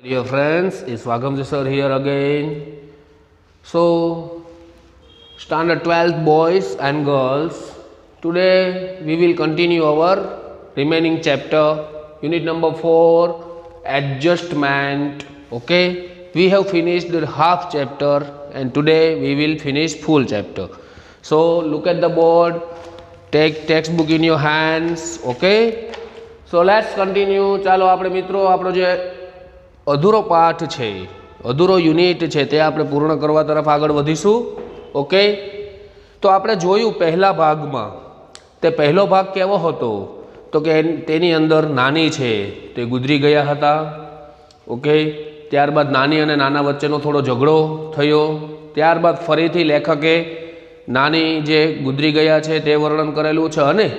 Dear friends, it's Vagamji sir here again. So, standard 12th boys and girls, today we will continue our remaining chapter, unit number 4, adjustment. Okay, we have finished the half chapter and today we will finish full chapter. So, look at the board, take textbook in your hands. Okay, so let's continue. ચાલો આપણે મિત્રો આપણો જે અધૂરો પાઠ છે, અધૂરો unit છે તે આપણે પૂર્ણ કરવા તરફ આગળ વધીશું. ઓકે, તો આપણે જોયું પહેલા ભાગમાં, તે પહેલો ભાગ કેવો હતો તો કે તેની અંદર નાની છે તે ગુજરી ગયા હતા. ઓકે, ત્યારબાદ નાની અને નાના વચ્ચેનો થોડો ઝઘડો થયો. ત્યારબાદ ફરીથી લેખકે નાની જે ગુજરી ગયા છે તે વર્ણન કરેલું છે અને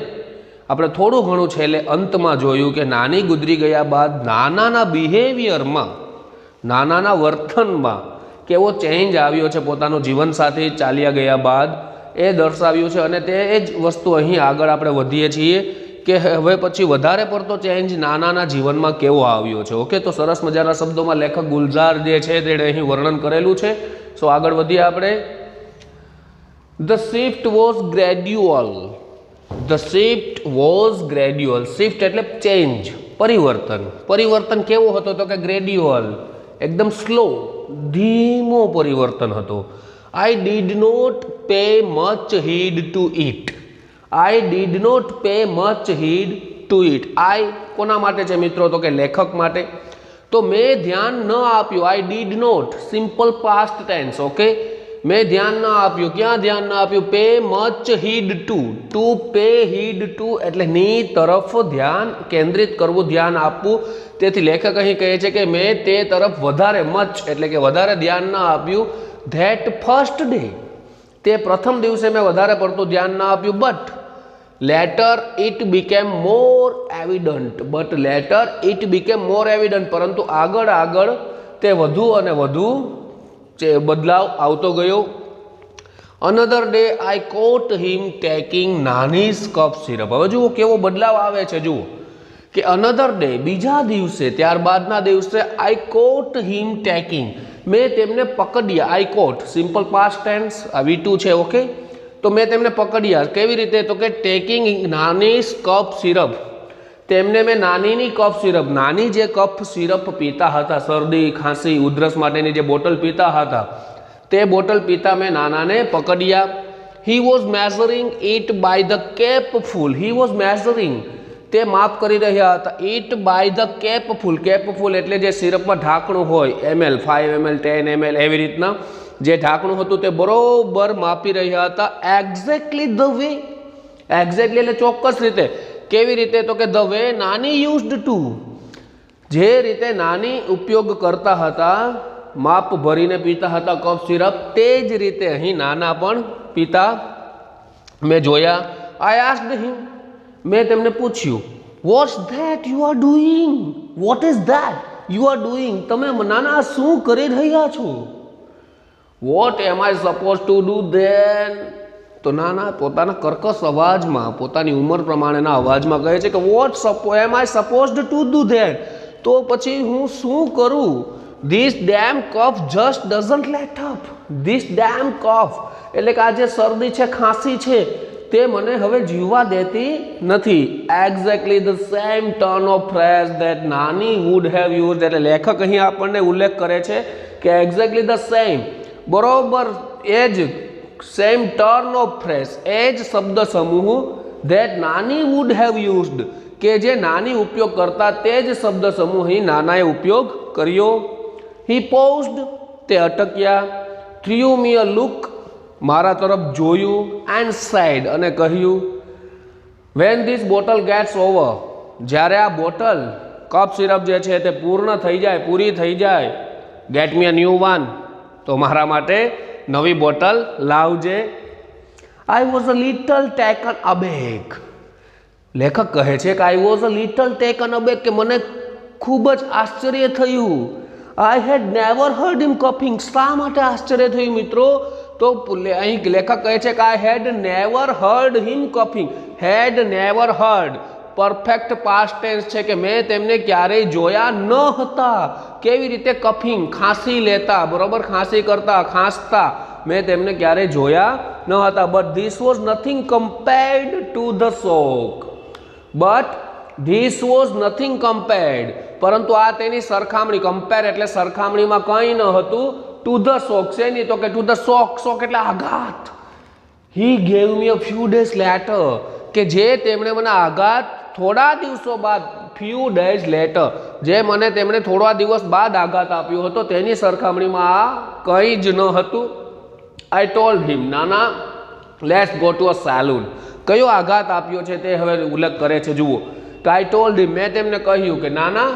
આપણે થોડું ઘણું છેલ્લે અંતમાં જોયું કે નાની ગુજરી ગયા બાદ નાનાના બિહેવિયરમાં, નાનાના વર્તનમાં કેવો ચેન્જ આવ્યો છે પોતાનો જીવનસાથી ચાલ્યા ગયા બાદ એ દર્શાવ્યું છે. અને તે જ વસ્તુ અહીં આગળ આપણે વધીએ છીએ કે હવે પછી વધારે પડતો ચેન્જ નાનાના જીવનમાં કેવો આવ્યો છે. ઓકે, તો સરસ મજાના શબ્દોમાં લેખક ગુલઝાર જે છે તેણે અહીં વર્ણન કરેલું છે. સો આગળ વધીએ આપણે. The shift was gradual. The shift was gradual. Shift એટલે ચેન્જ, પરિવર્તન. પરિવર્તન કેવો હતો તો કે ગ્રેડ્યુઅલ, એકદમ સ્લો, ધીમો પરિવર્તન હતો. I did not pay much heed to it. I did not pay much heed to it. I કોના માટે છે મિત્રો તો કે લેખક માટે. તો મેં ધ્યાન ન આપ્યું. I did not, simple past tense. Okay, મેં ધ્યાન ન આપ્યું. ક્યાં ધ્યાન ન આપ્યું? Pay much heed to. To pay heed to એટલે ની તરફ ધ્યાન કેન્દ્રિત કરવું, ધ્યાન આપવું. તેથી લેખક અહીં કહે છે કે મેં તે તરફ વધારે, મચ એટલે કે વધારે ધ્યાન ન આપ્યું. ધેટ ફર્સ્ટ ડે, તે પ્રથમ દિવસે મેં વધારે પડતું ધ્યાન ન આપ્યું. But later it became more evident. But later it became more evident, પરંતુ આગળ આગળ તે વધુ અને વધુ બદલાવ આવતો ગયો. Another day I caught him taking નાનીઝ કફ સિરપ. હવે જુઓ કેવો બદલાવ આવે છે. જુઓ કે અનધર ડે, બીજા દિવસે, ત્યારબાદના દિવસે આઈ કોટ હિમ ટેકિંગ, મેં તેમને પકડ્યા. આઈ કોટ સિમ્પલ પાસ્ટ ટેન્સ, આ V2 છે. ઓકે, તો મેં તેમને પકડ્યા. કેવી રીતે તો કે ટેકિંગ નાનીઝ કફ સિરપ. તેમને મેં નાનીની કફ સિરપ, નાની જે કફ સિરપ પીતા હતા, શરદી ખાંસી ઉધરસ માટેની જે બોટલ પીતા હતા, તે બોટલ પીતા મેં નાનાને પકડ્યા. He was measuring it by the capful. He was measuring, તે માપ કરી રહ્યા હતા. It by the capful. Capful એટલે જે સિરપમાં ઢાંકણું હોય, ml, 5 ml, 10 ml, એવી રીતના જે ઢાંકણું હતું તે બરોબર માપી રહ્યા હતા. એક્ઝેક્ટલી ધ વે, એક્ઝેક્ટલી એટલે ચોક્કસ રીતે. કેવી રીતે તો કે ધ વે નાની યુઝડ ટુ, જે રીતે નાની ઉપયોગ કરતા હતા, માપ ભરીને પીતા હતા કફ સિરપ, તે જ રીતે અહીં નાના પણ પીતા મેં જોયા. આઈ આસ્ક્ડ હિમ, મેં તેમને પૂછ્યું. What's that you are doing. What is that you are doing. તમે નાના શું કરી રહ્યા છો? What am I suppose to do then. તો નાના પોતાના કર્કશ અવાજમાં, પોતાની ઉંમર પ્રમાણેના અવાજમાં કહે છે કે what am I supposed to do that. તો પછી હું શું કરું? This damn cough just doesn't let up. This damn cough એટલે કે આ જે શરદી છે, ખાંસી છે, તે મને હવે જીવવા દેતી નથી. Exactly the same turn of phrase that નાની વુડ હેવ યુઝડ. એટલે લેખક અહીં આપણને ઉલ્લેખ કરે છે કે એક્ઝેક્ટલી ધ સેમ, બરોબર એ જ સેમ ટર્ન ઓફ ફ્રેઝ, એ જ શબ્દ સમૂહ ધેટ નાની વુડ હેવ યુઝડ, કે જે નાની ઉપયોગ કરતા તે જ શબ્દ સમૂહ અહીં નાનાએ ઉપયોગ કર્યો. હી પોઝડ, તે અટક્યા. થ્રુ મી અ લુક, મારા તરફ જોયું. એન્ડ સેડ, અને કહ્યું. When this bottle gets over, જ્યારે આ બોટલ કફ સિરપ જે છે તે પૂર્ણ થઈ જાય, પૂરી થઈ જાય. Get me a new one, તો મારા માટે નવી બોટલ લાવજે. I was a little taken aback. લેખક કહે છે કે I was a little taken aback, કે મને ખૂબ જ આશ્ચર્ય થયું. I had never heard him coughing. શા માટે આશ્ચર્ય થયું મિત્રો? તો અહીં લેખક કહે છે કે I had never heard him coughing. Had never heard, perfect past tense છે કે મેં તેમને ક્યારેય જોયા ન હતા. કેવી રીતે? કફિંગ, ખાંસી લેતા, બરોબર, ખાંસી કરતા, ખાંસતા, મેં તેમને ક્યારેય જોયા ન હતા. But this was nothing compared to the shock. But this was nothing compared, પરંતુ આ તેની સરખામણી, કમ્પેર એટલે સરખામણીમાં કંઈ ન હતું. ટુ ધ શોક, શેની? તો કે ટુ ધ શોક. શોક એટલે આઘાત. હી gave me a few days letter, કે જે તેમણે મને આઘાત થોડા દિવસો બાદ, ફ્યુ ડેઝ લેટર, જે મને તેમણે થોડા દિવસ બાદ આઘાત આપ્યો હતો તેની સરખામણીમાં આ કંઈ જ ન હતું. આઈ ટોલ્ડ હિમ, નાના, let's go to a salon. કયો આઘાત આપ્યો છે તે હવે ઉલ્લેખ કરે છે, જુઓ. તો આઈ ટોલ્ડ હિમ, મેં તેમને કહ્યું કે નાના,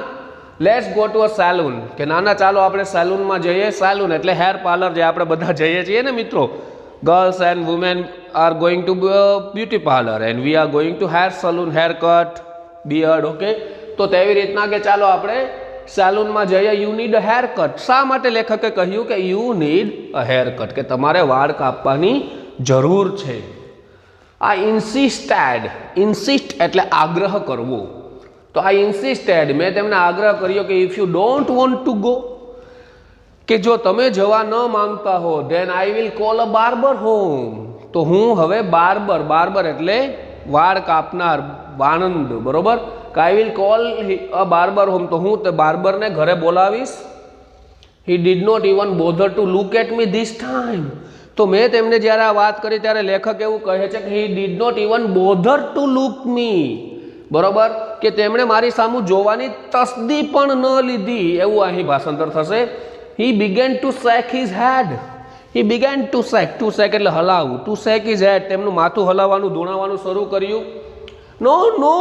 let's go to a salon, કે નાના ચાલો આપણે સેલૂનમાં જઈએ. સેલૂન એટલે હેર પાર્લર, જે આપણે બધા જઈએ છીએ ને મિત્રો. Girls and women are going to beauty parlor and we are going to hair salon, haircut, beard, okay. તો તેવી રીતના કે ચાલો આપણે સેલૂનમાં જઈએ. You need a hair cut. શા માટે લેખકે કહ્યું કે you need a hair cut, કે તમારે વાળ કાપવાની જરૂર છે. આ ઇન્સિસ્ટેડ, ઇન્સિસ્ટ એટલે આગ્રહ કરવો. તો આ ઇન્સિસ્ટેડ, મેં તેમને આગ્રહ કર્યો કે if you don't want to go, કે જો તમે જવા ન માંગતા હો, than I will call a barber home, તો હું હવે બાર્બર, બાર્બર એટલે વાળ કાપનાર, વાણંદ, બરોબર, કે I will call a barber home, તો હું તે બાર્બરને ઘરે બોલાવીશ. He did not even bother to look at me this time. તો મેં તેમને જ્યારે આ વાત કરી ત્યારે લેખક એવું કહે છે કે he did not even bother to look me, બરોબર, કે તેમણે મારી સામું જોવાની તસ્દી પણ ન લીધી, એવું અહીં ભાષાંતર થશે. He began to shake his head. He began to shake. To shake એટલે હલાવવું. To shake his head. તેમનું માથું હલાવવાનું, ધૂણાવવાનું શરૂ કર્યું. No, no,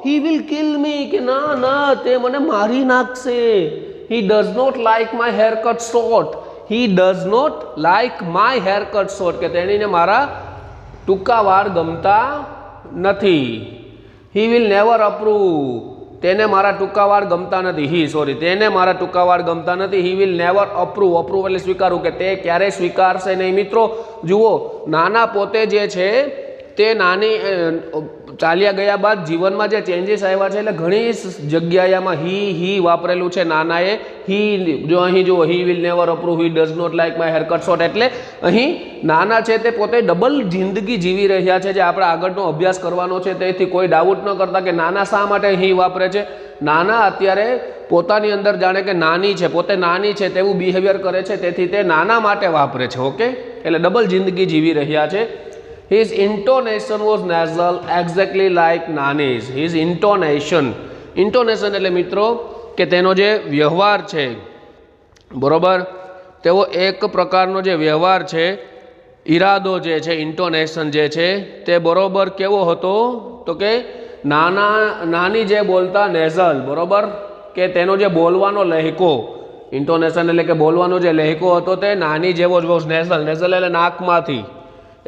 he will kill me. કે ના ના, તે મને મારી નાખશે. He does not like my haircut short. He does not like my haircut short. કે તેણીને મારા ટૂંકા વાળ ગમતા નથી. He will never approve. તેને મારા ટૂંકા વાળ ગમતા નથી. તેને મારા ટૂંકા વાળ ગમતા નથી. હી વિલ નેવર અપ્રૂવ. અપ્રૂવ એટલે સ્વીકારવું, કે તે ક્યારેય સ્વીકારશે નહીં. મિત્રો જુઓ, નાના પોતે જે છે તે નાની ચાલ્યા ગયા બાદ જીવનમાં જે ચેન્જીસ આવ્યા છે, એટલે ઘણી જગ્યાએ આમાં હી વાપરેલું છે નાનાએ. હી, જો અહીં જુઓ, he will never approve, he does not like my haircut short, એટલે અહીં નાના છે તે પોતે ડબલ જિંદગી જીવી રહ્યા છે, જે આપણે આગળનો અભ્યાસ કરવાનો છે. તેથી કોઈ ડાઉટ ન કરતા કે નાના શા માટે હી વાપરે છે. નાના અત્યારે પોતાની અંદર જાણે કે નાની છે, પોતે નાની છે તેવું બિહેવિયર કરે છે, તેથી તે નાના માટે વાપરે છે, ઓકે. એટલે ડબલ જિંદગી જીવી રહ્યા છે. His intonation was nasal, exactly like Nani's. His intonation, intonation એટલે મિત્રો કે તેનો જે વ્યવહાર છે, બરોબર, તેવો એક પ્રકારનો જે વ્યવહાર છે, ઈરાદો જે છે, ઇન્ટોનેશન જે છે તે બરોબર કેવો હતો? તો કે નાની જે બોલતા નેઝલ, બરોબર, કે તેનો જે બોલવાનો લહેકો, ઇન્ટોનેશન એટલે કે બોલવાનો જે લહેકો હતો તે નાની જેવો જ વોઝ નેઝલ. નેઝલ એટલે નાકમાંથી.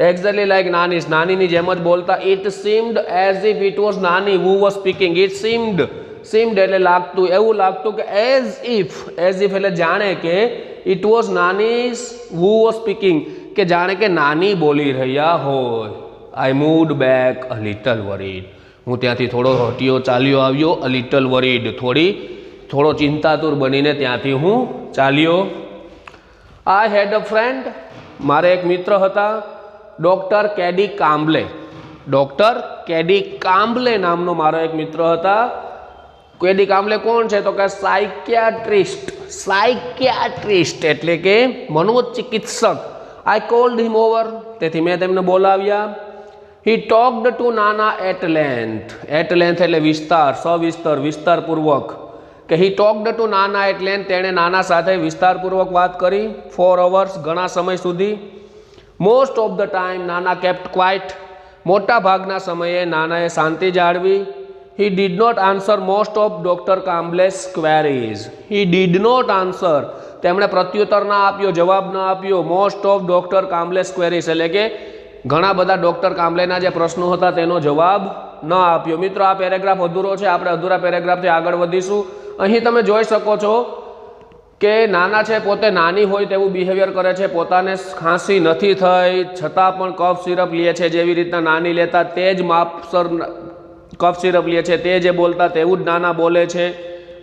Exactly like Nani's, નાનીની જેમ જ બોલતા. It seemed as if it was Nani who was speaking. It seemed, seemed એટલે લાગતું, એવું લાગતું કે as if એટલે જાણે કે it was Nani's who was speaking, કે જાણે કે નાની બોલી રહ્યા હોય. I moved back a little worried. હું ત્યાંથી થોડો હટ્યો, ચાલ્યો આવ્યો. a little worried, થોડો ચિંતાતુર બનીને ત્યાંથી હું ચાલ્યો. I had a friend, મારે એક મિત્ર હતા. ડૉક્ટર કેડી કામ્બલે, ડૉક્ટર કેડી કામ્બલે નામનો મારો એક મિત્ર હતા. કેડી કામ્બલે કોણ છે? તો કે સાયકિયાટ્રિસ્ટ એટલે કે મનોચિકિત્સક. આઈ કોલ્ડ હિમ ઓવર, તેથી મેં તેમને બોલાવ્યા. હી ટોક્ડ ટુ નાના એટ લેન્થ. એટ લેન્થ એટલે વિસ્તાર, સવિસ્તર, વિસ્તારપૂર્વક. કે હી ટોક્ડ ટુ નાના એટ લેન્થ, તેણે નાના સાથે વિસ્તારપૂર્વક વાત કરી. 4 hours, ઘણા સમય સુધી. મોસ્ટ ઓફ ધ ટાઈમ નાના કેપ્ટ ક્વાઇટ. મોટા ભાગના સમયે નાનાએ શાંતિ જાળવી. He did not answer most of doctor Kamble's queries. He did not answer, તેમણે પ્રત્યુત્તર ના આપ્યો, જવાબ ન આપ્યો. Most of doctor Kamble's queries એટલે કે ઘણા બધા ડૉક્ટર કામ્બલેના જે પ્રશ્નો હતા તેનો જવાબ ન આપ્યો. મિત્રો આ પેરેગ્રાફ અધૂરો છે, આપણે અધૂરા પેરેગ્રાફથી આગળ વધીશું. અહીં તમે જોઈ શકો છો કે નાના છે પોતે નાની હોય તેવું બિહેવિયર કરે છે. પોતાને ખાંસી નથી થઈ છતાં પણ કફ સિરપ લે છે, જેવી રીતના નાની લેતા તે જ માપસર કફ સિરપ લે છે તે જે બોલતા તેવું જ નાના બોલે છે.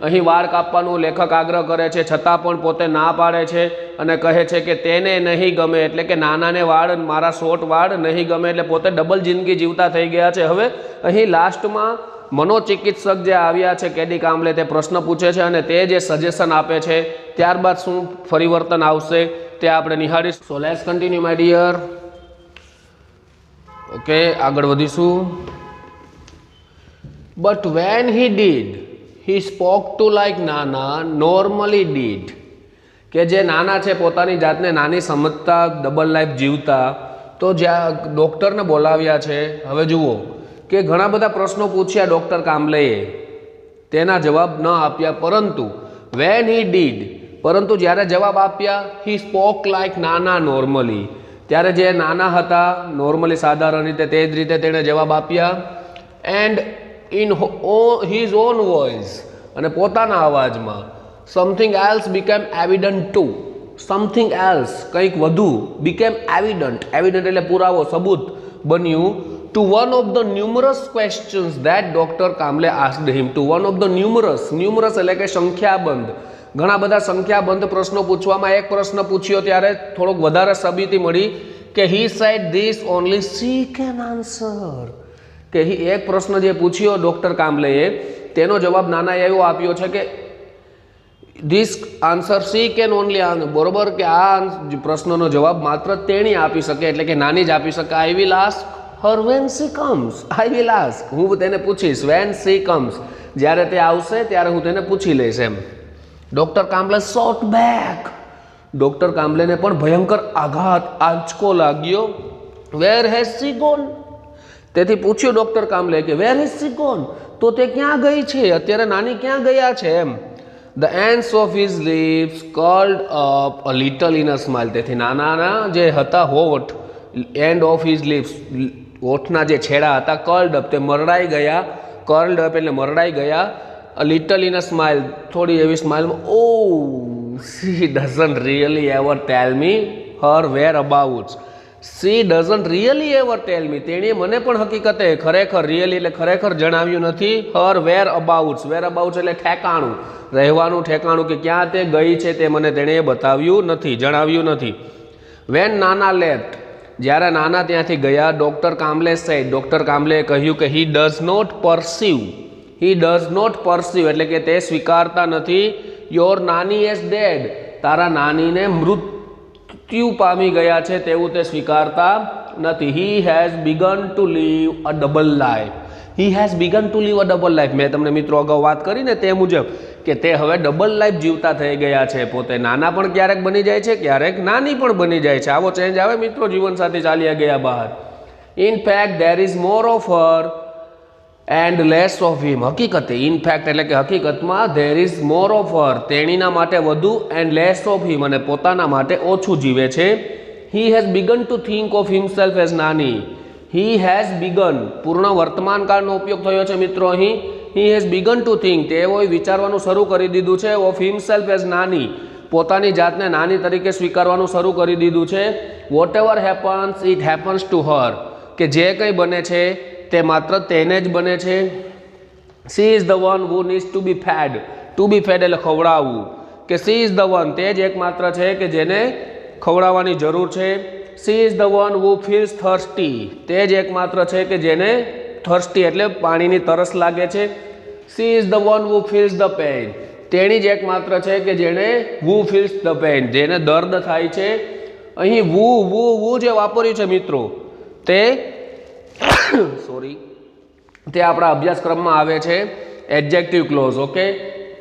અહીં વાળ કાપવાનું લેખક આગ્રહ કરે છે છતાં પણ પોતે ના પાડે છે અને કહે છે કે તેને નહીં ગમે, એટલે કે નાનાને વાળ, મારા શોર્ટ વાળ નહીં ગમે, એટલે પોતે ડબલ જિંદગી જીવતા થઈ ગયા છે. હવે અહીં લાસ્ટમાં મનોચિકિત્સક જે આવ્યા છે કેડી કામલે તે પ્રશ્ન પૂછે છે અને તે જે સજેશન આપે છે ત્યારબાદ શું પરિવર્તન આવશે તે આપણે નિહાળીશું. So let's continue my dear. Okay, આગળ વધીશું. But when he did he spoke to like Nana normally did, કે જે નાના છે પોતાની જાતને નાની સમજતા, ડબલ લાઈફ જીવતા, તો જ્યાં ડૉક્ટરને બોલાવ્યા છે. હવે જુઓ કે ઘણા બધા પ્રશ્નો પૂછ્યા ડૉક્ટર કામલેએ, તેના જવાબ ન આપ્યા, પરંતુ વેન હી ડીડ, પરંતુ જ્યારે જવાબ આપ્યા હી સ્પોક લાઈક નાના નોર્મલી, ત્યારે જે નાના હતા નોર્મલી સાધારણ રીતે તે જ રીતે તેણે જવાબ આપ્યા. And in his own voice, અને પોતાના અવાજમાં. something else became evident too, something else, કંઈક વધુ, became evident, evident એટલે પુરાવો, સબૂત બન્યું. to one of the numerous questions that Dr. Kamble asked him, to one of the numerous, numerous એટલે કે સંખ્યાબંધ, ઘણા બધા સંખ્યાબંધ પ્રશ્નો પૂછવામાં એક પ્રશ્ન પૂછ્યો ત્યારે થોડોક વધારે સાબિતી મળી કે he said this only she can answer, કે એક પ્રશ્ન જે પૂછ્યો ડૉક્ટર કામલેએ તેનો જવાબ નાનાએ એવો આપ્યો છે કે this answer C can only answer, બરોબર, કે આ પ્રશ્નનો જવાબ માત્ર તેણી આપી શકે, એટલે કે નાની જ આપી શકે. I will ask her when she comes, I will ask, હું તેને પૂછીશ, વેન સી કમ્સ, જ્યારે તે આવશે ત્યારે હું તેને પૂછી લઈશ એમ. ડૉક્ટર કામલે શોટ બેક, ડૉક્ટર કામલેને પણ ભયંકર આઘાત, આંચકો લાગ્યો. વેર હેઝ સી ગોન, તેથી પૂછ્યું ડૉક્ટર કામલે કે વેર ઇઝ સી ગોન, તો તે ક્યાં ગઈ છે, અત્યારે નાની ક્યાં ગયા છે એમ. The ends of his lips curled up a little in a smile, તેથી નાનાના જે હતા હોઠ, એન્ડ ઓફ હિઝ લિપ્સ, હોઠના જે છેડા હતા, કર્લ્ડ અપ, તે મરડાઈ ગયા, કર્લ્ડ અપ એટલે મરડાઈ ગયા. A little in a smile, થોડી એવી સ્માઇલમાં. Oh she doesn't really ever tell me her whereabouts, she doesn't really ever tell me, તેણીએ મને પણ હકીકતે ખરેખર, રિયલી એટલે ખરેખર જણાવ્યું નથી. હર વેર અબાઉટ્સ, વેર અબાઉટ્સ એટલે ઠેકાણું, રહેવાનું ઠેકાણું, કે ક્યાં તે ગઈ છે તે મને તેણીએ બતાવ્યું નથી, જણાવ્યું નથી. વેન નાના લેફ્ટ, જ્યારે નાના ત્યાંથી ગયા, ડૉક્ટર કામલે સેડ, ડૉક્ટર કામલેએ કહ્યું કે he does not perceive, he does not perceive એટલે કે તે સ્વીકારતા નથી. યોર નાની ઇઝ ડેડ, તારા નાનીને મૃત્યુ પામી ગયા છે તેવું તે સ્વીકારતા નથી. He has begun to live a double life, he has begun to live a double life. મેં તમને મિત્રો અગાઉ વાત કરીને તે મુજબ કે તે હવે ડબલ લાઈફ જીવતા થઈ ગયા છે. પોતે નાના પણ ક્યારેક બની જાય છે, ક્યારેક નાની પણ બની જાય છે. આવો ચેન્જ આવે મિત્રો જીવનસાથી ચાલ્યા ગયા બહાર. In fact there is more of her and less of him, હકીકતે, ઇનફેક્ટ એટલે કે હકીકતમાં, there is more of her, તેણીના માટે વધુ, એન્ડ લેસ ઓફ હિમ અને પોતાના માટે ઓછું જીવે છે. હી has begun two think of himself as નાની, હી હેઝ બિગન, પૂર્ણ વર્તમાન કાળનો ઉપયોગ થયો છે મિત્રો અહીં. હી હેઝ બિગન ટુ થિંક, તેઓએ વિચારવાનું શરૂ કરી દીધું છે. ઓફ હિમસેલ્ફ એઝ નાની, પોતાની જાતને નાની તરીકે સ્વીકારવાનું શરૂ કરી દીધું છે. Whatever happens it happens to her, કે જે કંઈ બને છે તે માત્ર તેને જ બને છે. She is the one who needs to be fed, to be fed એટલે ખવડાવવું, કે સી ઇઝ ધ વન, તે જ એકમાત્ર છે કે જેને ખવડાવવાની જરૂર છે. She is the one who feels thirsty, તે જ એકમાત્ર છે કે જેને થર્સ્ટી એટલે પાણીની તરસ લાગે છે. She is the one who feels the pain, તેણી જ એકમાત્ર છે કે જેને હુ ફીલ્સ ધ પેઇન, જેને દર્દ થાય છે. અહીં વુ જે વાપર્યું છે મિત્રો તે સોરી, તે આપણા અભ્યાસક્રમમાં આવે છે એડજેક્ટિવ ક્લોઝ. ઓકે,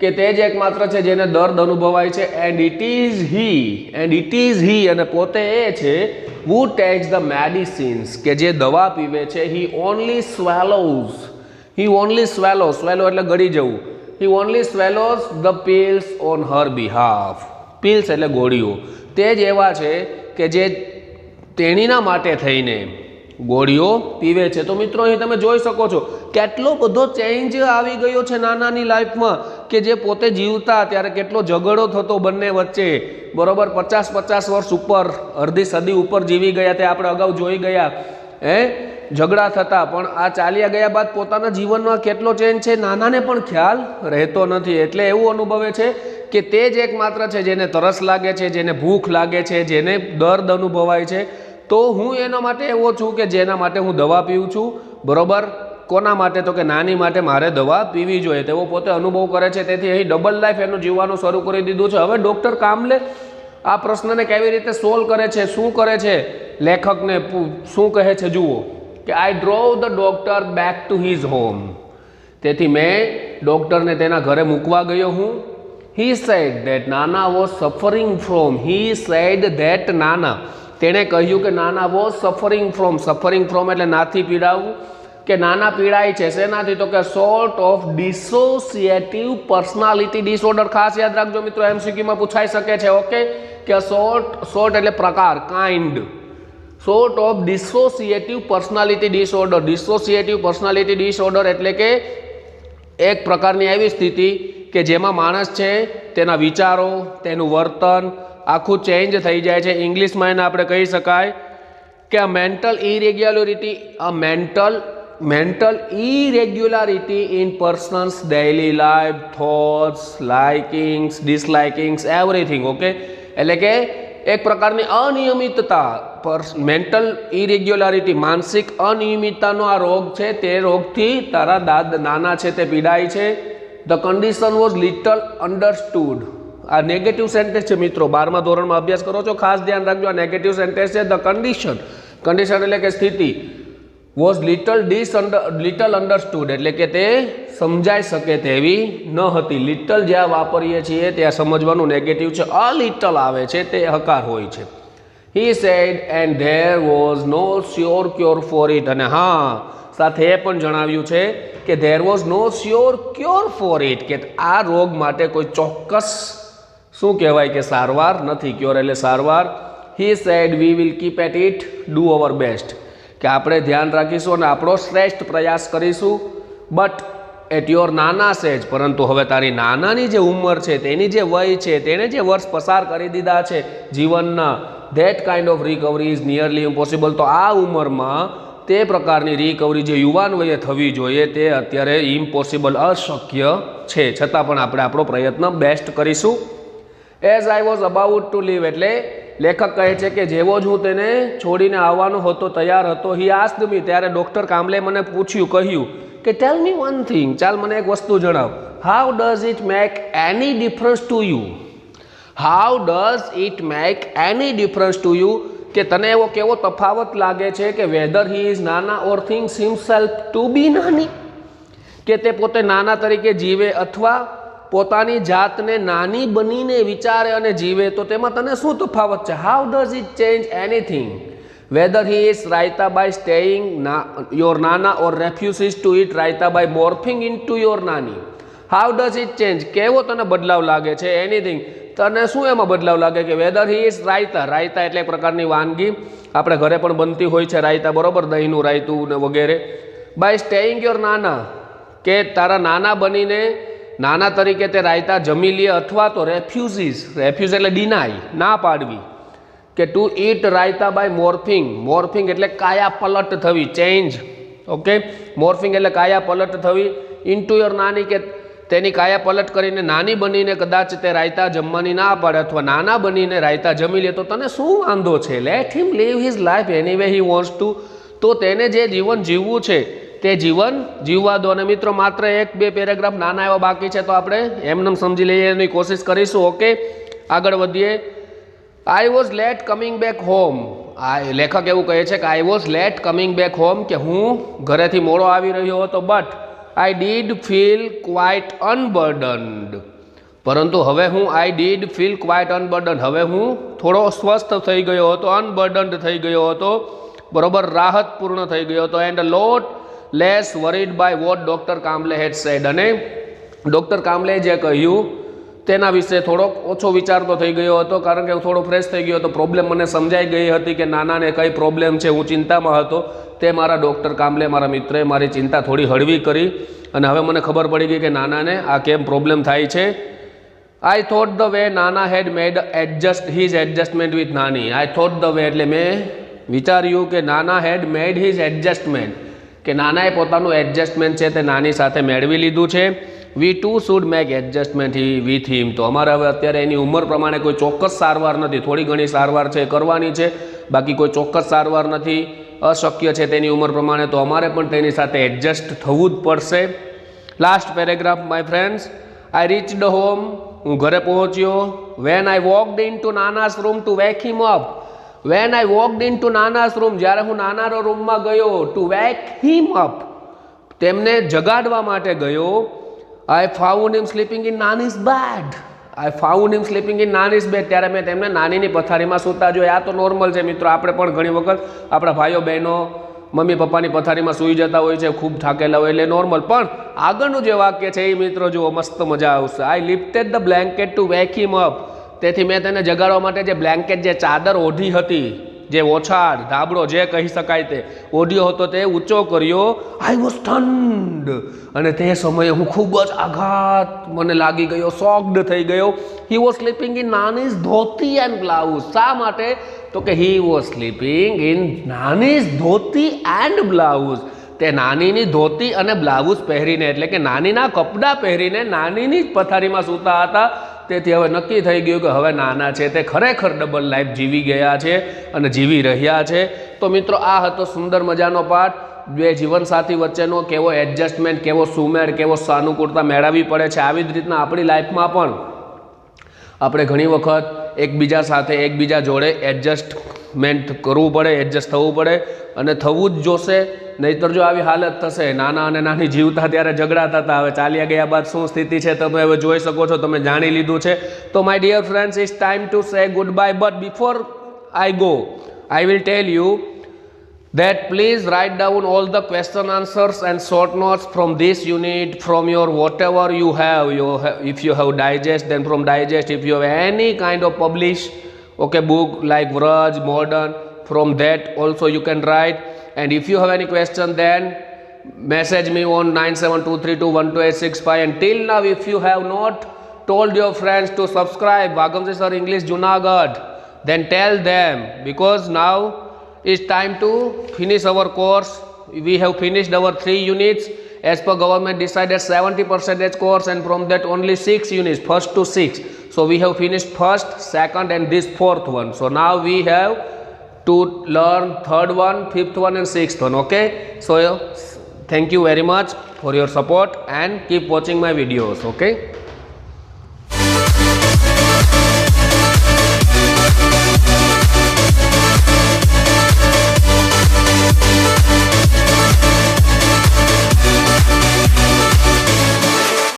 કે તે જ એકમાત્ર છે જેને દર્દ અનુભવાય છે. એન્ડ ઇટ ઇઝ હી, અને પોતે એ છે who takes the medicines, કે જે દવા પીવે છે. he only swallows એટલે ગળી જવું. he only swallows the pills on her behalf, pills એટલે ગોળીઓ. તે જ એવા છે કે જે તેણીના માટે થઈને ગોળીઓ પીવે છે. તો મિત્રો અહીં તમે જોઈ શકો છો કેટલો બધો ચેન્જ આવી ગયો છે નાનાની લાઈફમાં, કે જે પોતે જીવતા ત્યારે કેટલો ઝઘડો થતો બંને વચ્ચે, બરોબર. 50 વર્ષ ઉપર, અડધી સદી ઉપર જીવી ગયા તે આપણે અગાઉ જોઈ ગયા. ઝઘડા થતા, પણ આ ચાલ્યા ગયા બાદ પોતાના જીવનમાં કેટલો ચેન્જ છે નાનાને પણ ખ્યાલ રહેતો નથી. એટલે એવું અનુભવે છે કે તે જ એકમાત્ર છે જેને તરસ લાગે છે, જેને ભૂખ લાગે છે, જેને દર્દ અનુભવાય છે. તો હું એના માટે એવો છું કે જેના માટે હું દવા પીઉં છું. બરોબર? કોના માટે? તો કે નાની માટે મારે દવા પીવી જોઈએ, તેવો પોતે અનુભવ કરે છે. તેથી અહીં ડબલ લાઈફ એનું જીવવાનું શરૂ કરી દીધું છે. હવે ડૉક્ટર કામલે આ પ્રશ્નને કેવી રીતે સોલ્વ કરે છે, શું કરે છે, લેખકને શું કહે છે જુઓ કે I drove the doctor back to his home. તેથી મેં ડૉક્ટરને તેના ઘરે મૂકવા ગયો હું. He said that Nana was suffering from. He said that Nana. તેણે કહ્યું કે નાના was suffering from. suffering from એટલે નાથી પીડાવું, કે નાના પીડાય છે શેનાથી? તો કે sort of dissociative personality disorder. ખાસ યાદ રાખજો મિત્રો, એમસીક્યુમાં પૂછાઈ શકે છે. ઓકે, કે sort એટલે પ્રકાર, kind. sort of dissociative personality disorder. dissociative personality disorder એટલે કે એક પ્રકારની એવી સ્થિતિ કે જેમાં માણસ છે તેના વિચારો, તેનું વર્તન આખું ચેન્જ થઈ જાય છે. ઇંગ્લિશમાં એને આપણે કહી શકાય કે a mental irregularity in person's daily life, thoughts, likings, dislikings, everything. Okay, એટલે કે એક પ્રકારની અનિયમિતતા, મેન્ટલ ઇરેગ્યુલારિટી, માનસિક અનિયમિતતાનો આ રોગ છે. તે રોગથી તારા નાના છે તે પીડાય છે. The condition was little understood. આ નેગેટિવ સેન્ટેન્સ છે મિત્રો, 12મા ધોરણમાં અભ્યાસ કરો છો, ખાસ ધ્યાન રાખજો. આ નેગેટિવ સેન્ટેન્સ છે. ધ કન્ડિશન એટલે કે સ્થિતિ, વોઝ લિટલ અન્ડરસ્ટુડ એટલે કે તે સમજાઈ શકે તેવી ન હતી. લિટલ જ્યાં વાપરીએ છીએ ત્યાં સમજવાનું નેગેટિવ છે. અ લિટલ આવે છે તે હકાર હોય છે. He said and there was no sure cure for it. અને હા, સાથે એ પણ જણાવ્યું છે કે there was no sure cure for it, કે આ રોગ માટે કોઈ ચોક્કસ શું કહેવાય કે સારવાર નથી. ક્યોર એટલે સારવાર. He said we will keep at it, do our best, કે આપણે ધ્યાન રાખીશું અને આપણો શ્રેષ્ઠ પ્રયાસ કરીશું. બટ એટ યોર નાના સેજ, પરંતુ હવે તારી નાનાની જે ઉંમર છે, તેની જે વય છે, તેણે જે વર્ષ પસાર કરી દીધા છે જીવનના, that kind of recovery is nearly impossible. તો આ ઉંમરમાં તે પ્રકારની રિકવરી જે યુવાન વયે થવી જોઈએ તે અત્યારે ઇમ્પોસિબલ, અશક્ય છે. છતાં પણ આપણે આપણો પ્રયત્ન બેસ્ટ કરીશું. As I was about to leave એટલે લેખક કહે છે કે જેવો જ હું તેને છોડીને આવવાનો હતો, તૈયાર હતો, હી આસ્ક્ડ મી, ત્યારે ડૉક્ટર કામલે મને પૂછ્યું, કહ્યું કે ટેલ મી વન થિંગ, ચાલ મને એક વસ્તુ જણાવ. How does it make any difference to you? How does it make any difference to you, કે તને એવો કેવો તફાવત લાગે છે કે વેધર હી ઇઝ નાના ઓર થિંક્સ હિમસેલ્ફ ટુ બી નાની, કે તે પોતે નાના તરીકે જીવે અથવા પોતાની જાતને નાની બનીને વિચારે અને જીવે, તો તેમાં તને શું તફાવત છે? How does it change anything whether he is writing by staying your નાના or refuses to it writing by morphing into your નાની? હાઉ ડઝ ઇટ ચેન્જ, કેવો તને બદલાવ લાગે છે? એનીથિંગ, તને શું એમાં બદલાવ લાગે? કે whether he is raita, raita એટલે એક પ્રકારની વાનગી આપણે ઘરે પણ બનતી હોય છે રાયતા, બરોબર, દહીંનું રાયતું ને વગેરે. બાય સ્ટેઇંગ યોર નાના, કે તારા નાના બનીને નાના તરીકે તે રાયતા જમી લે, અથવા તો રેફ્યુઝ એટલે ડિનાય, ના પાડવી, કે to eat raita by morphing. Morphing એટલે કાયા પલટ થવી, ચેન્જ. ઓકે, મોર્ફિંગ એટલે કાયા પલટ થવી. ઇન્ટુ યોર નાની, કે તેની કાયા પલટ કરીને નાની બનીને કદાચ તે રાયતા જમવાની ના પાડે અથવા નાના બનીને રાયતા જમી લે, તો તને શું વાંધો છે? Let him live his life anyway he wants to. તો તેને જે જીવન જીવવું છે તે જીવન જીવવા દો. અને મિત્રો માત્ર 1-2 પેરેગ્રાફ નાના એવા બાકી છે, તો આપણે એમને સમજી લઈએ એની કોશિશ કરીશું. ઓકે, આગળ વધીએ. I was late coming back home. લેખક એવું કહે છે કે I was late coming back home, કે હું ઘરેથી મોડો આવી રહ્યો હતો. But I did feel quite unburdened, પરંતુ હવે હું I did feel quite unburdened, હવે હું થોડો સ્વસ્થ થઈ ગયો હતો, અનબર્ડન્ડ થઈ ગયો હતો, બરોબર, રાહતપૂર્ણ થઈ ગયો હતો. And lot less worried by what doctor Kamle had said, અને ડૉક્ટર કામલે જે કહ્યું તેના વિશે થોડોક ઓછો વિચારતો થઈ ગયો હતો, કારણ કે હું થોડો ફ્રેશ થઈ ગયો હતો. પ્રોબ્લેમ મને સમજાઈ ગઈ હતી કે નાનાને કઈ પ્રોબ્લેમ છે, હું ચિંતામાં હતો. તે મારા ડૉક્ટર કામલે, મારા મિત્રએ મારી ચિંતા થોડી હળવી કરી, અને હવે મને ખબર પડી ગઈ કે નાનાને આ કેમ પ્રોબ્લેમ થાય છે. આઈ થોટ ધ વે નાના હેડ મેડ હિઝ એડજસ્ટમેન્ટ વિથ નાની. આઈ થોટ ધ વે એટલે મેં વિચાર્યું કે નાના હેડ મેડ હિઝ એડજસ્ટમેન્ટ, કે નાનાએ પોતાનું એડજસ્ટમેન્ટ છે તે નાની સાથે મેળવી લીધું છે. We too should make adjustment with him. તો અમારે હવે અત્યારે એની ઉંમર પ્રમાણે કોઈ ચોક્કસ સારવાર નથી, થોડી ઘણી સારવાર છે એ કરવાની છે, બાકી કોઈ ચોક્કસ સારવાર નથી, અશક્ય છે તેની ઉંમર પ્રમાણે, તો અમારે પણ તેની સાથે એડજસ્ટ થવું જ પડશે. Last paragraph my friends. I reached home. હું ઘરે પહોંચ્યો. When I walked into નાનાસ room to wake him up. When I walked into નાનાસ રૂમ, જ્યારે હું નાનાનો રૂમમાં ગયો, ટુ વેક હિમ અપ, તેમને જગાડવા માટે ગયો. I found him sleeping in નાનીઝ bed. I found him sleeping in નાનીઝ બેડ. ત્યારે મેં તેમને નાનીની પથારીમાં સૂતા જોયા. આ તો નોર્મલ છે મિત્રો, આપણે પણ ઘણી વખત આપણા ભાઈઓ બહેનો મમ્મી પપ્પાની પથારીમાં સૂઈ જતા હોય છે, ખૂબ થાકેલા હોય, એટલે નોર્મલ. પણ આગળનું જે વાક્ય છે એ મિત્રો જુઓ, મસ્ત મજા આવશે. I lifted the blanket to wake him up. તેથી મેં તેને જગાડવા માટે જે બ્લેન્કેટ, જે ચાદર ઓઢી હતી, જે ઓછાડ ધાબળો જે કહી શકાય તે ઓઢ્યો હતો, તે ઊંચો કર્યો. I was stunned. અને તે સમયે હું ખૂબ જ આઘાત મને લાગી ગયો, શોક્ડ થઈ ગયો. હી વોઝ સ્લીપિંગ ઇન નાનીઝ ધોતી એન્ડ બ્લાઉઝ. શા માટે? તો કે હી વોઝ સ્લીપિંગ ઇન નાનીઝ ધોતી એન્ડ બ્લાઉઝ. તે નાનીની ધોતી અને બ્લાઉઝ પહેરીને, એટલે કે નાનીના કપડાં પહેરીને નાનીની જ પથારીમાં સૂતા હતા. તેથી હવે નક્કી થઈ ગયું કે હવે નાના છે તે ખરેખર ડબલ લાઈફ જીવી ગયા છે અને જીવી રહ્યા છે. તો મિત્રો, આ હતો સુંદર મજાનો પાઠ. બે જીવનસાથી વચ્ચેનો કેવો એડજસ્ટમેન્ટ, કેવો સુમેળ, કેવો સાનુકૂળતા મેળવવી પડે છે. આવી જ રીતના આપણી લાઈફમાં પણ આપણે ઘણી વખત એકબીજા સાથે, એકબીજા જોડે એડજસ્ટમેન્ટ કરવું પડે, એડજસ્ટ થવું પડે, અને થવું જ જોશે. નહીંતર જો આવી હાલત થશે, નાના અને નાની જીવતા ત્યારે ઝઘડા થતા, હવે ચાલ્યા ગયા બાદ શું સ્થિતિ છે તમે હવે જોઈ શકો છો, તમે જાણી લીધું છે. તો my dear friends, it's time to say good bye. But before I go, I will tell you that please write down all the question answers and short notes from this unit, from your whatever you have, if you have digest, then from digest, if you have any kind of published book like Vraj, Modern, from that also you can write. And if you have any question, then message me on 9723212865. and till now, if you have not told your friends to subscribe Vagamji Sir English Junagadh, then tell them, because now it's time to finish our course. We have finished our 3 units as per government decided 70% course, and from that only 6 units, first to 6. So we have finished first, second and this 4th one. So now we have to learn 3rd one, 5th one and 6th one. Okay, so thank you very much for your support and keep watching my videos. Okay.